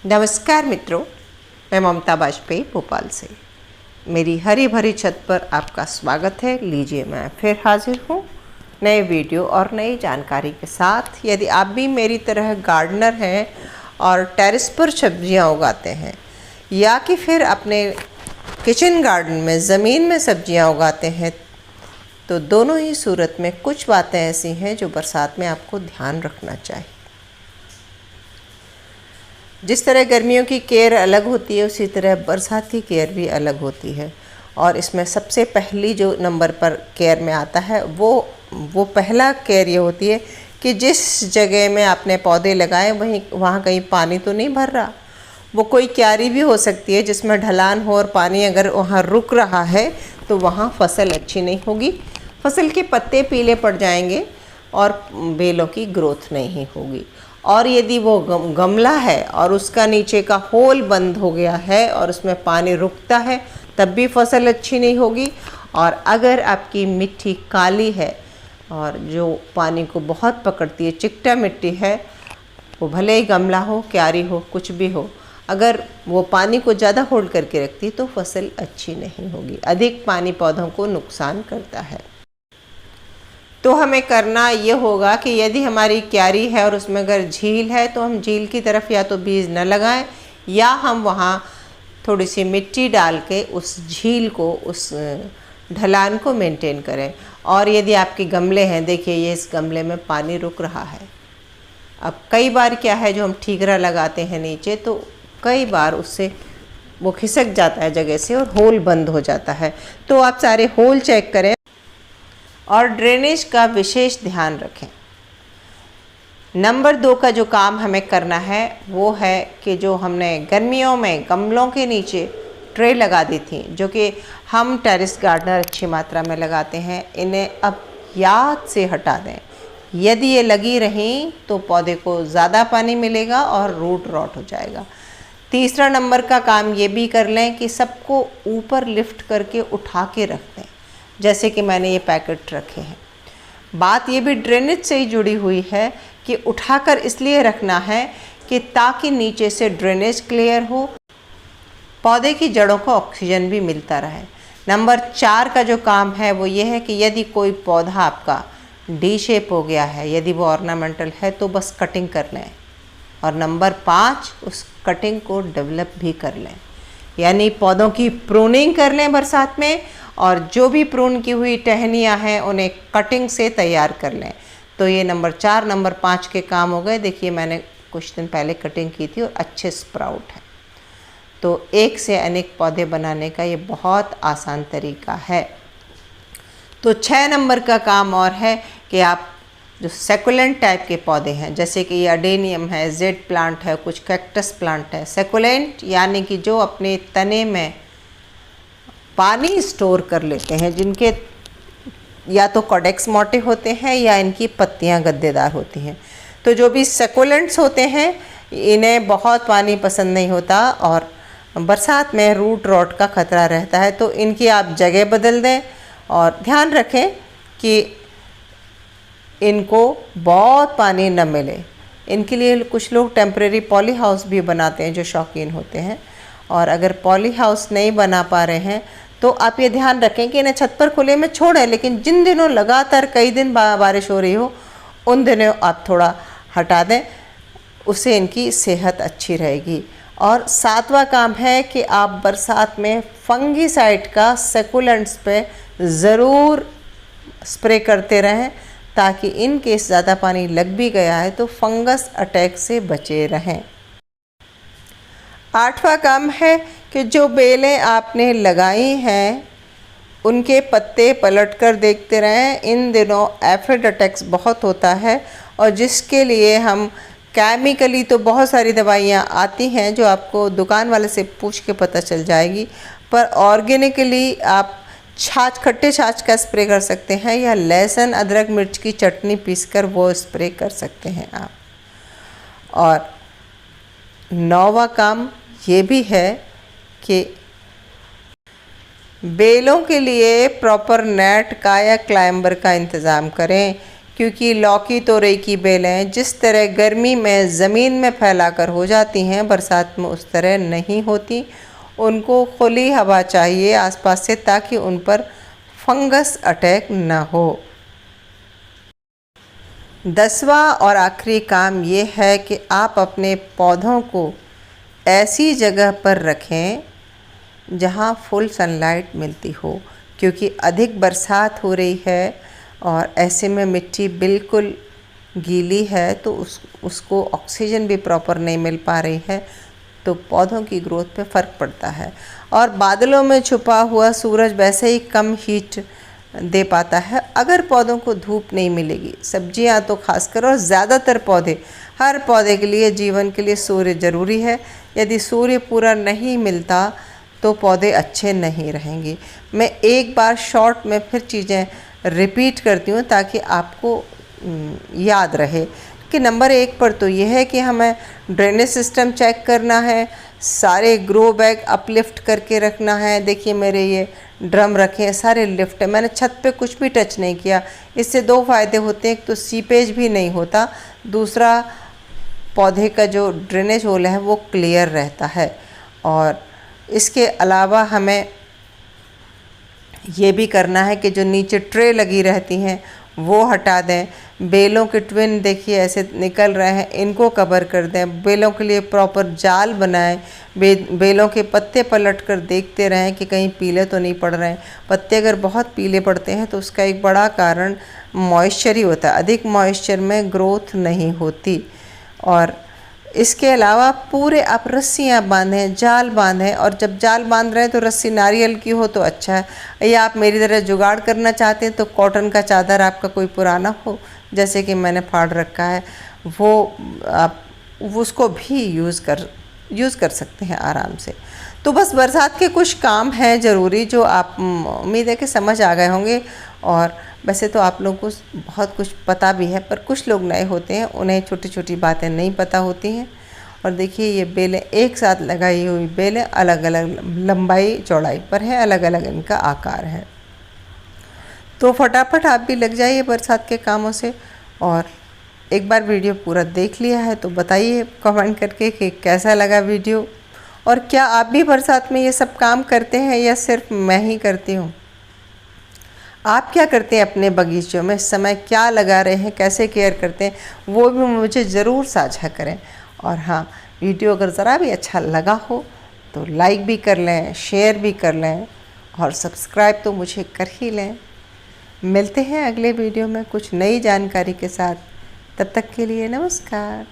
नमस्कार मित्रों, मैं ममता वाजपेयी भोपाल से। मेरी हरी भरी छत पर आपका स्वागत है। लीजिए, मैं फिर हाजिर हूँ नए वीडियो और नई जानकारी के साथ। यदि आप भी मेरी तरह गार्डनर हैं और टेरेस पर सब्जियाँ उगाते हैं या कि फिर अपने किचन गार्डन में ज़मीन में सब्जियाँ उगाते हैं, तो दोनों ही सूरत में कुछ बातें ऐसी हैं जो बरसात में आपको ध्यान रखना चाहिए। जिस तरह गर्मियों की केयर अलग होती है, उसी तरह बरसात की केयर भी अलग होती है। और इसमें सबसे पहली जो नंबर पर केयर में आता है वो पहला केयर ये होती है कि जिस जगह में आपने पौधे लगाए वहाँ कहीं पानी तो नहीं भर रहा। वो कोई क्यारी भी हो सकती है जिसमें ढलान हो और पानी अगर वहाँ रुक रहा है तो वहाँ फसल अच्छी नहीं होगी। फसल के पत्ते पीले पड़ जाएंगे और बेलों की ग्रोथ नहीं होगी। और यदि वो गमला है और उसका नीचे का होल बंद हो गया है और उसमें पानी रुकता है, तब भी फसल अच्छी नहीं होगी। और अगर आपकी मिट्टी काली है और जो पानी को बहुत पकड़ती है, चिकटा मिट्टी है, वो भले ही गमला हो, क्यारी हो, कुछ भी हो, अगर वो पानी को ज़्यादा होल्ड करके रखती है तो फसल अच्छी नहीं होगी। अधिक पानी पौधों को नुकसान करता है। तो हमें करना ये होगा कि यदि हमारी क्यारी है और उसमें अगर झील है तो हम झील की तरफ या तो बीज न लगाएं या हम वहाँ थोड़ी सी मिट्टी डाल के उस झील को, उस ढलान को मेंटेन करें। और यदि आपके गमले हैं, देखिए ये इस गमले में पानी रुक रहा है। अब कई बार क्या है, जो हम ठीकरा लगाते हैं नीचे, तो कई बार उससे वो खिसक जाता है जगह से और होल बंद हो जाता है। तो आप सारे होल चेक करें और ड्रेनेज का विशेष ध्यान रखें। नंबर 2 का जो काम हमें करना है वो है कि जो हमने गर्मियों में गमलों के नीचे ट्रे लगा दी थी, जो कि हम टेरेस गार्डनर अच्छी मात्रा में लगाते हैं, इन्हें अब याद से हटा दें। यदि ये लगी रहीं तो पौधे को ज़्यादा पानी मिलेगा और रूट रॉट हो जाएगा। तीसरा नंबर का काम ये भी कर लें कि सबको ऊपर लिफ्ट करके उठा के रख दें, जैसे कि मैंने ये पैकेट रखे हैं। बात ये भी ड्रेनेज से ही जुड़ी हुई है कि उठाकर इसलिए रखना है कि ताकि नीचे से ड्रेनेज क्लियर हो, पौधे की जड़ों को ऑक्सीजन भी मिलता रहे। नंबर 4 का जो काम है वो ये है कि यदि कोई पौधा आपका डी शेप हो गया है, यदि वो ऑर्नामेंटल है, तो बस कटिंग कर लें। और नंबर 5, उस कटिंग को डेवलप भी कर लें, यानी पौधों की प्रूनिंग कर लें बरसात में। और जो भी प्रून की हुई टहनियाँ हैं उन्हें कटिंग से तैयार कर लें। तो ये नंबर 4, नंबर 5 के काम हो गए। देखिए, मैंने कुछ दिन पहले कटिंग की थी और अच्छे स्प्राउट हैं। तो एक से अनेक पौधे बनाने का ये बहुत आसान तरीका है। तो 6 नंबर का काम और है कि आप जो सेकुलेंट टाइप के पौधे हैं, जैसे कि ये अडेनियम है, जेड प्लांट है, कुछ कैक्टस प्लांट है। सेकुलेंट यानी कि जो अपने तने में पानी स्टोर कर लेते हैं, जिनके या तो कॉडेक्स मोटे होते हैं या इनकी पत्तियां गद्देदार होती हैं। तो जो भी सेकुलेंट्स होते हैं, इन्हें बहुत पानी पसंद नहीं होता और बरसात में रूट रॉट का खतरा रहता है। तो इनकी आप जगह बदल दें और ध्यान रखें कि इनको बहुत पानी न मिले। इनके लिए कुछ लोग टेम्परेरी पॉली हाउस भी बनाते हैं जो शौकीन होते हैं। और अगर पॉली हाउस नहीं बना पा रहे हैं तो आप ये ध्यान रखें कि इन्हें छत पर खुले में छोड़ें, लेकिन जिन दिनों लगातार कई दिन बारिश हो रही हो, उन दिनों आप थोड़ा हटा दें, उससे इनकी सेहत अच्छी रहेगी। और 7वां काम है कि आप बरसात में फंगीसाइड का सेकुलेंट्स पे ज़रूर स्प्रे करते रहें, ताकि इन केस ज़्यादा पानी लग भी गया है तो फंगस अटैक से बचे रहें। 8वां काम है कि जो बेलें आपने लगाई हैं उनके पत्ते पलटकर देखते रहें। इन दिनों एफिड अटैक्स बहुत होता है और जिसके लिए हम केमिकली तो बहुत सारी दवाइयाँ आती हैं जो आपको दुकान वाले से पूछ के पता चल जाएगी, पर ऑर्गेनिकली आप खट्टे छाछ का स्प्रे कर सकते हैं या लहसुन अदरक मिर्च की चटनी पीसकर वो स्प्रे कर सकते हैं आप। और 9वां काम ये भी है कि बेलों के लिए प्रॉपर नेट का या क्लाइंबर का इंतज़ाम करें, क्योंकि लौकी तोरई की बेलें जिस तरह गर्मी में ज़मीन में फैलाकर हो जाती हैं, बरसात में उस तरह नहीं होती। उनको खुली हवा चाहिए आसपास से, ताकि उन पर फंगस अटैक न हो। 10वां और आखिरी काम ये है कि आप अपने पौधों को ऐसी जगह पर रखें जहाँ फुल सनलाइट मिलती हो, क्योंकि अधिक बरसात हो रही है और ऐसे में मिट्टी बिल्कुल गीली है, तो उसको ऑक्सीजन भी प्रॉपर नहीं मिल पा रही है, तो पौधों की ग्रोथ पे फ़र्क पड़ता है। और बादलों में छुपा हुआ सूरज वैसे ही कम हीट दे पाता है अगर पौधों को धूप नहीं मिलेगी। सब्जियां तो खासकर और ज़्यादातर पौधे, हर पौधे के लिए, जीवन के लिए सूर्य ज़रूरी है। यदि सूर्य पूरा नहीं मिलता तो पौधे अच्छे नहीं रहेंगे। मैं एक बार शॉर्ट में फिर चीज़ें रिपीट करती हूँ ताकि आपको याद रहे कि नंबर 1 पर तो यह है कि हमें ड्रेनेज सिस्टम चेक करना है, सारे ग्रो बैग अपलिफ्ट करके रखना है। देखिए मेरे ये ड्रम रखे हैं, सारे लिफ्ट है, मैंने छत पे कुछ भी टच नहीं किया। इससे 2 फ़ायदे होते हैं, एक तो सीपेज भी नहीं होता, दूसरा पौधे का जो ड्रेनेज होल है वो क्लियर रहता है। और इसके अलावा हमें ये भी करना है कि जो नीचे ट्रे लगी रहती हैं वो हटा दें। बेलों के ट्विन देखिए ऐसे निकल रहे हैं, इनको कवर कर दें। बेलों के लिए प्रॉपर जाल बनाएं। बेलों के पत्ते पलट कर देखते रहें कि कहीं पीले तो नहीं पड़ रहे हैं। पत्ते अगर बहुत पीले पड़ते हैं तो उसका एक बड़ा कारण मॉइस्चर ही होता है। अधिक मॉइस्चर में ग्रोथ नहीं होती। और इसके अलावा पूरे आप रस्सियाँ बांधें, जाल बांधें, और जब जाल बांध रहे हैं तो रस्सी नारियल की हो तो अच्छा है। या आप मेरी तरह जुगाड़ करना चाहते हैं तो कॉटन का चादर आपका कोई पुराना हो, जैसे कि मैंने फाड़ रखा है, वो आप उसको भी यूज़ कर सकते हैं आराम से। तो बस बरसात के कुछ काम हैं ज़रूरी जो आप उम्मीद है कि समझ आ गए होंगे। और वैसे तो आप लोगों को बहुत कुछ पता भी है, पर कुछ लोग नए होते हैं, उन्हें छोटी छोटी बातें नहीं पता होती हैं। और देखिए ये बेलें एक साथ लगाई हुई बेलें अलग अलग लंबाई चौड़ाई पर हैं, अलग अलग इनका आकार है। तो फटाफट आप भी लग जाइए बरसात के कामों से। और एक बार वीडियो पूरा देख लिया है तो बताइए कमेंट करके कि कैसा लगा वीडियो, और क्या आप भी बरसात में ये सब काम करते हैं या सिर्फ मैं ही करती हूँ। आप क्या करते हैं अपने बगीचों में, इस समय क्या लगा रहे हैं, कैसे केयर करते हैं, वो भी मुझे ज़रूर साझा करें। और हाँ, वीडियो अगर ज़रा भी अच्छा लगा हो तो लाइक भी कर लें, शेयर भी कर लें, और सब्सक्राइब तो मुझे कर ही लें। मिलते हैं अगले वीडियो में कुछ नई जानकारी के साथ। तब तक के लिए नमस्कार।